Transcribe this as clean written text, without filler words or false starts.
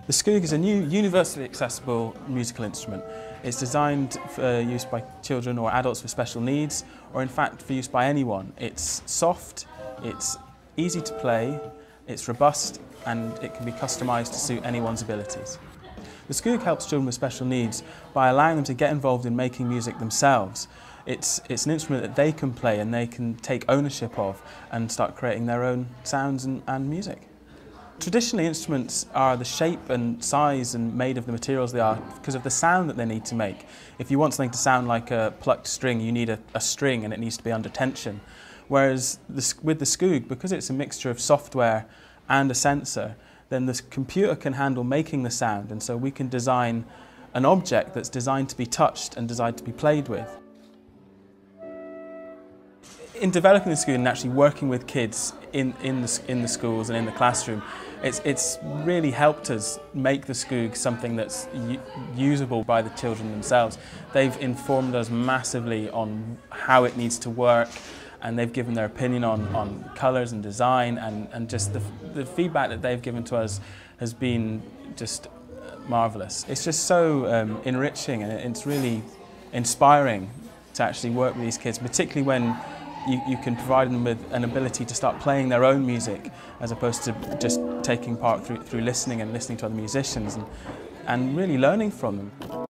The Skoog is a new universally accessible musical instrument. It's designed for use by children or adults with special needs, or in fact for use by anyone. It's soft, it's easy to play, it's robust, and it can be customised to suit anyone's abilities. The Skoog helps children with special needs by allowing them to get involved in making music themselves. It's an instrument that they can play and they can take ownership of and start creating their own sounds and music. Traditionally, instruments are the shape and size and made of the materials they are because of the sound that they need to make. If you want something to sound like a plucked string, you need a string and it needs to be under tension. Whereas with the Skoog, because it's a mixture of software and a sensor, then the computer can handle making the sound, and so we can design an object that's designed to be touched and designed to be played with. In developing the Skoog and actually working with kids in the schools and in the classroom, it's really helped us make the Skoog something that's usable by the children themselves. They've informed us massively on how it needs to work, and they've given their opinion on colours and design, and just the feedback that they've given to us has been just marvellous. It's just so enriching, and it's really inspiring to actually work with these kids, particularly when you can provide them with an ability to start playing their own music as opposed to just taking part through listening and listening to other musicians and really learning from them.